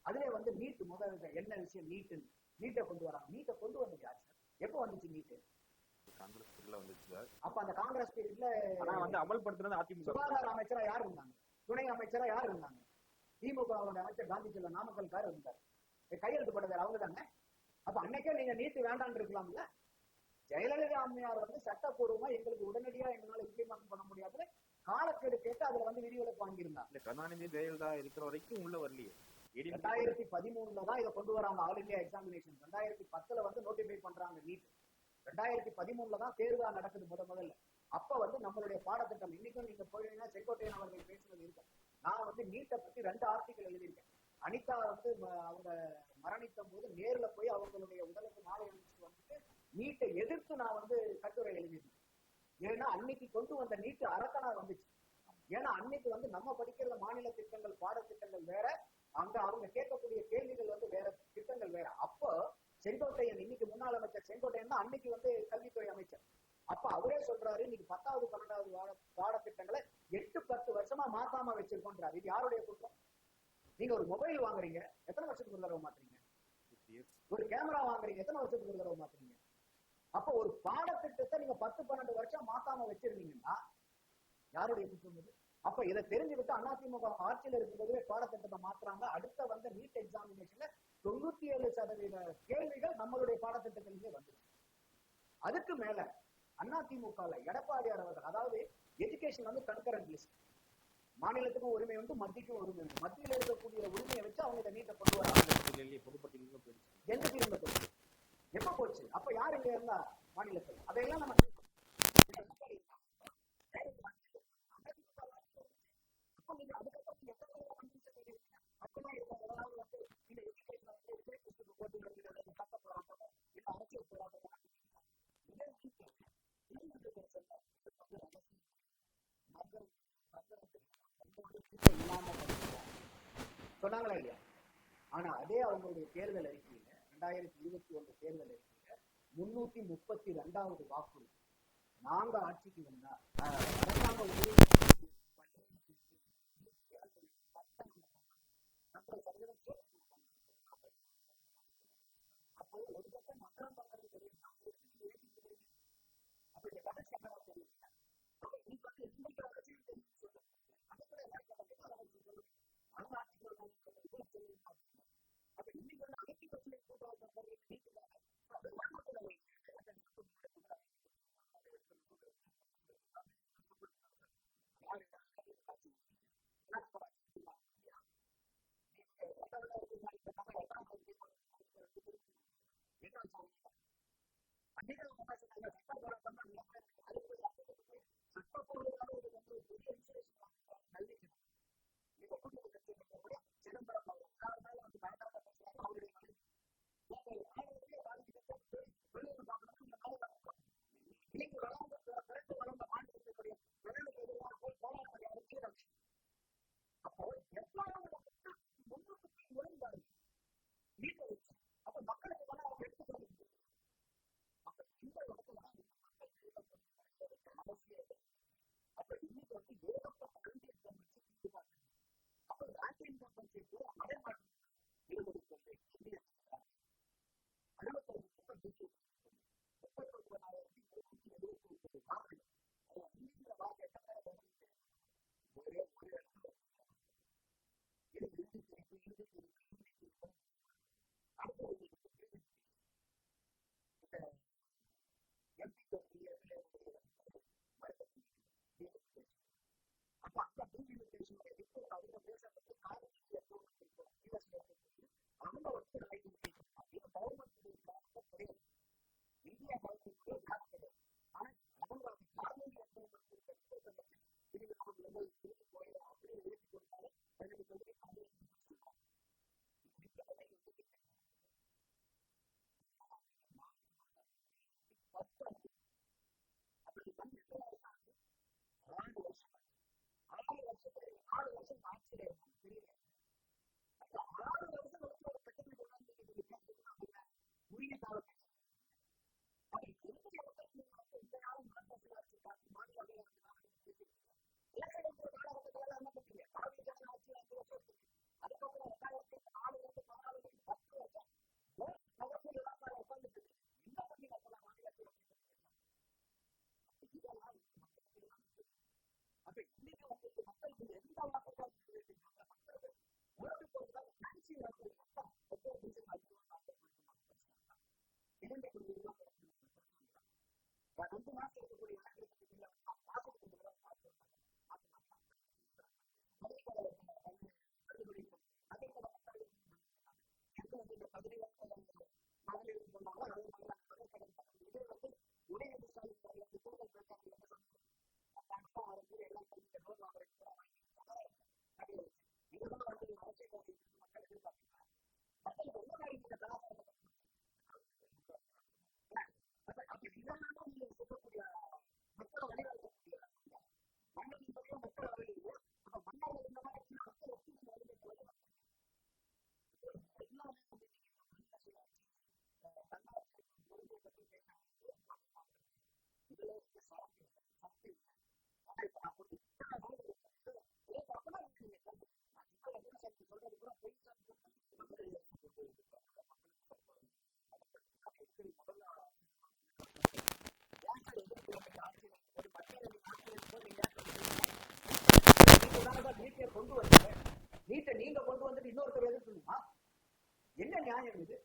அதுல வந்து நீட் முதல் என்ன விஷயம், நீட்டை கொண்டு வராங்க. நீட்டை கொண்டு வந்து யார் சார்? எப்போ வந்துச்சு நீட்டு? காங்கிரஸ் பீரியட்ல வந்துச்சு சார். அப்ப அந்த காங்கிரஸ் பீரியட்ல வந்து அமல்படுத்துறது அதிமுக. சுகாதார அமைச்சரா யார் இருந்தாங்க? துணை அமைச்சரா யார் இருந்தாங்க? திமுக அமைச்சர் காந்தி செல்வ நாமக்கல்கார் இருந்தார். கையெழுத்து போட்டதார் அவங்க தானே. அப்ப அன்னைக்கே நீங்க நீட்டு வேண்டான்னு இருக்கலாம்ல. ஜெயலலிதா அம்மையார் வந்து சட்டப்பூர்வமா எங்களுக்கு உடனடியா எங்களால இம்ப்ளிமெண்ட் பண்ண முடியாது காலக்கெடு கேட்டு அதுல வந்து விதிவிலக்கு வாங்கியிருந்தாங்க. கருணாநிதி ஜெயலலிதா இருக்கிற வரைக்கும் உள்ள வரலையே. 2013 தான் இதை கொண்டு வராங்க ஆல் இந்தியா எக்ஸாமினேஷன். 2010 வந்து நோட்டிஃபை பண்றாங்க நீட். 2013 தான் தேர்வா நடக்குது முதல்ல. அப்ப வந்து நம்மளுடைய பாடத்திட்டம் இன்னைக்கும் நீங்க போயிட்டீங்கன்னா செங்கோட்டையன் அவர்கள் பேசுனது இருக்கு. நான் வந்து நீட்டை பத்தி 2 ஆர்டிகல் எழுதியிருக்கேன். அனிதா வந்து அவங்க மரணித்த போது நேர்ல போய் அவங்களுடைய உடலுக்கு மாலை அணிச்சுட்டு வந்துட்டு நீட்டை எதிர்த்து நான் வந்து கட்டுரை எழுதினேன். ஏன்னா அன்னைக்கு கொண்டு வந்த நீட்டு அரக்கனா வந்துச்சு. ஏன்னா அன்னைக்கு வந்து நம்ம படிக்கிற மாநில திட்டங்கள் பாடத்திட்டங்கள் வேற, அங்க அவங்க கேட்கக்கூடிய கேள்விகள் வந்து வேற, திட்டங்கள் வேற. அப்போ செங்கோட்டையன், இன்னைக்கு முன்னாள் அமைச்சர் செங்கோட்டையன் தான் அன்னைக்கு வந்து கல்வித்துறை அமைச்சர். அப்ப அவரே சொல்றாரு, இன்னைக்கு 10வது 12வது பாடத்திட்டங்களை 8-10 வருஷமா மாத்தாம வச்சிருக்கோன்றாரு. இது யாருடைய குற்றம்? நீங்க ஒரு மொபைல் வாங்குறீங்க, எத்தனை வருஷத்துக்கு ஒரு தடவை மாத்துறீங்க? ஒரு கேமரா வாங்குறீங்க, எத்தனை வருஷத்துக்கு ஒரு தடவை மாத்துறீங்க? அப்ப ஒரு பாடத்திட்டத்தை நீங்க 10-12 வருஷம் மாத்தாம வச்சிருந்தீங்கன்னா யாருடைய குற்றம் இது? அப்ப இதை தெரிஞ்சுக்கிட்டு அதிமுக ஆட்சியில் இருக்கும்போதே பாடத்திட்டத்தை மாத்துறாங்க. அடுத்த வந்த நீட் எக்ஸாமினேஷன்ல 97% கேள்விகள் நம்மளுடைய பாடத்திட்டத்திலேயே வந்துச்சு. அதுக்கு மேல அதிமுக எடப்பாடியார் அவர்கள், அதாவது எஜுகேஷன் வந்து கன்கரண்ட் லிஸ்ட், மாநிலத்துக்கும் உரிமை உண்டு, மத்தியக்கும் உரிமை உண்டு. மத்தியில இருக்கக்கூடிய உரிமையை வச்சு அவங்க இதை நீட்டை கொண்டு வராங்க. எந்த தீர்ந்த போச்சு? எப்ப போச்சு? அப்ப யார் இங்க இருந்தா மாநிலத்தில்? அதையெல்லாம் நம்ம சொன்னாங்களா இல்லையா? ஆனா அதே அவங்களுடைய தேர்தல் அறிக்கையில 2021 தேர்தல் அறிக்கையில 332வது வாக்குறுதி, நாங்க ஆட்சிக்கு வந்தா அரசாங்க உதவி அப்போ ஒரு பக்கம் மக்கள் பக்கம் தெரியும். அப்ப இந்த கதை தெரியும். இன்னைக்கு வந்து இன்னைக்கு அரசியல் தெரியும் சொல்லுங்க. அப்ப இன்னைக்கு வந்து அனைத்து கட்சியை கூட்டாளர் எதிர்பார்க்கிறேன். மக்களுக்கு என்ன மாதிரி இந்த கலாச்சாரம் அப்படி இல்லைன்னா நீங்க சொல்லக்கூடிய மக்களை வழிகாட்டக்கூடிய மண்ணின் பக்கம் மக்கள் வருகிறது. அப்ப மண்ணால் இந்த மாதிரி மக்கள் ஒற்றுமை வழிகாட்டு எல்லாமே தன்னாட்சி பற்றி பேசுறாங்க. இதுல சக்தி சொல்றது கூட பொய் நீட்டை கொண்டு வந்து நீட்டை நீங்க கொண்டு வந்துட்டு இன்னொருத்தர் எதிர்க்கணுமா? என்ன நியாயம் இது?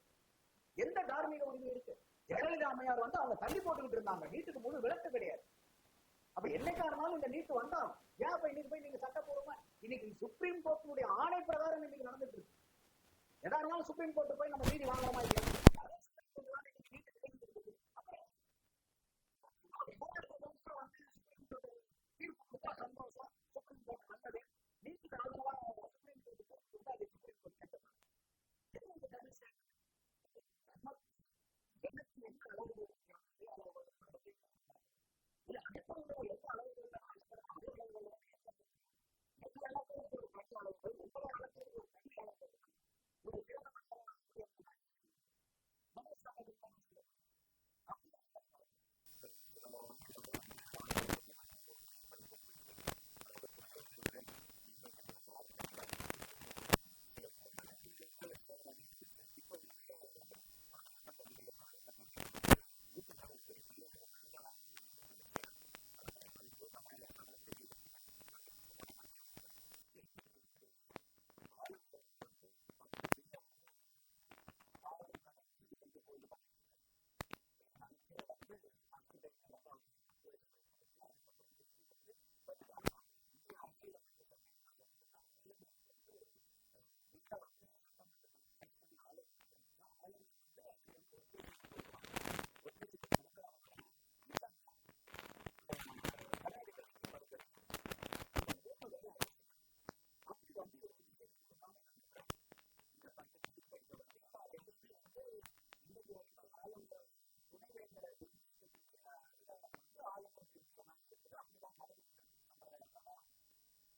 எந்த தார்மீக உரிமை இருக்கு? ஜெயலலிதா அம்மையார் வந்து அவங்க தள்ளி போட்டுக்கிட்டு இருந்தாங்க. நீட்டுக்கு முழு விளக்கு கிடையாது. அப்ப என்னைக்கா இருந்தாலும் இந்த நீட்டு வந்தாலும் ஏன் இப்ப இன்னைக்கு போய் நீங்க சட்டப்பூர்வமா இன்னைக்கு சுப்ரீம் கோர்ட்டினுடைய ஆணை பிரகாரம் இன்னைக்கு நடந்துட்டு இருக்கு. எதா இருந்தாலும் சுப்ரீம் கோர்ட்டு போய் நம்ம நீதி வாங்குறோமா இல்லையா? சந்தோஷம். சுப்ரீம் கோர்ட் வந்தது நீட்டுக்கு ஆதரவா சுப்ரீம் கோர்ட்டுக்கு சுப்ரீம் கோர்ட் கேட்டது என்ன அளவு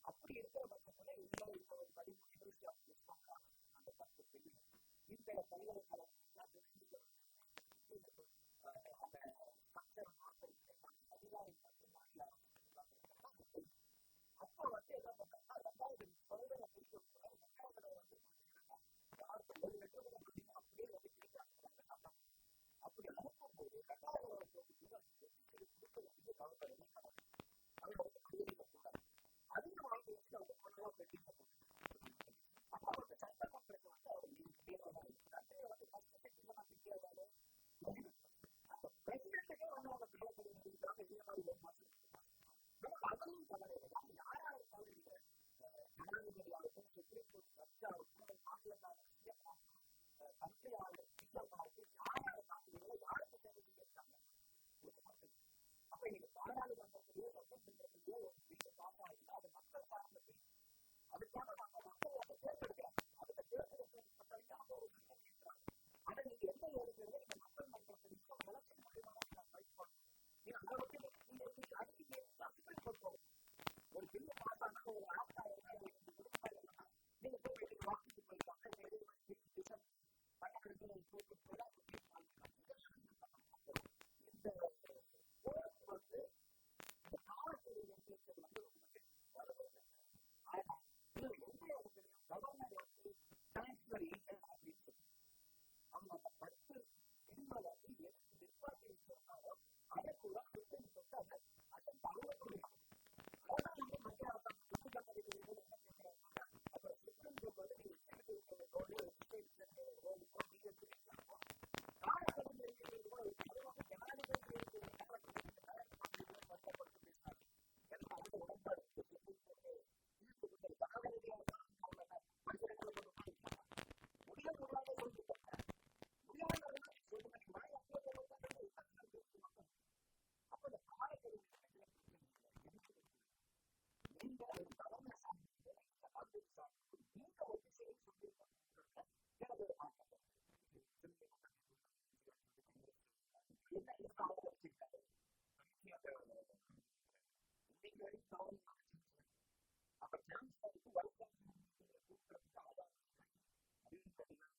அப்படி இருக்கிற பட்சத்துல இந்த அப்ப வந்து என்ன பண்றாங்க, ரெண்டாவது அப்படியே அப்படி அனுப்பும்போது அதிகம் வாங்கி வச்சு அவங்க கொள்ளவா பெட்டி அப்ப வந்து சட்டமன்றத்தை வந்து அவர் பிரசிடென்ட்டுக்கே வந்து அவங்க தேவைப்படுகிறாங்க. இதே மாதிரி ஒரு மாசம் அதுவும் தவறு. யாரா இருந்தாலும் இல்லை, ஜனாதிபதியாகட்டும், சுப்ரீம் கோர்ட் ஜட்ஜாகட்டும், மாநிலத்தாளர் தந்தையாளர் சிஎம்மாவுக்கு யாரா இருந்தாலும் யாருக்கு தேவை இருக்காங்க. அப்ப நீங்க பாராளுமன்றத்திலேயோ சட்டமன்றத்திலேயோ ஒரு பில்லு பாஸ் ஆகுதுன்னா அது மக்கள் சார்ந்த பில். அதுக்காக நாங்க மக்கள் அதை தேர்ந்தெடுக்கிறோம். அதுக்கு தேர்ந்தெடுக்கப்பட்ட அவங்க ஒரு பில்லை நீக்கிறாங்க. அதை நீங்க எந்த இருக்கிறதோ இந்த மக்கள் மன்றத்தில் எலெக்ஷன் மூலியமா நான் ஃபைட் பண்ணணும். நீங்க அதை வச்சு நீங்க அதுக்கு சுப்ரீம் கோர்ட் போகும். ஒரு பில்லு பாஸ் ஆனா ஒரு ஆப்டாக நீங்க போய் வாக்கு போயிருக்காங்க. இந்த கோர்ட் வந்து இந்த காவல்துறை வந்து ரொம்ப ஆனா இது எந்த கவர்னர் வந்து டிரான்ஸ்பர் இல்லை அப்படின்னு சொல்லி அவங்க அந்த 10 பெண்களை வந்து எனக்கு நிர்வாகி சொன்னாலும் அதை கூட சுப்ரீம் கோர்ட் அதை அட்டன் பண்ண அதான் வந்து மத்திய அரசாங்கம் என்ன கேட்கிறாங்க. அப்புறம் சுப்ரீம் கோர்ட் வந்து நீங்க எனக்கு ஒரு ஆட்டம் என்ன இதுக்கு அவங்க வச்சிருக்காரு இன்னைக்கு வரைக்கும் அவங்க அப்ப சான்ஸ் வந்து வளர்க்க கூப்பிடுறதுக்கு அதான் அப்படின்னு பார்த்தீங்கன்னா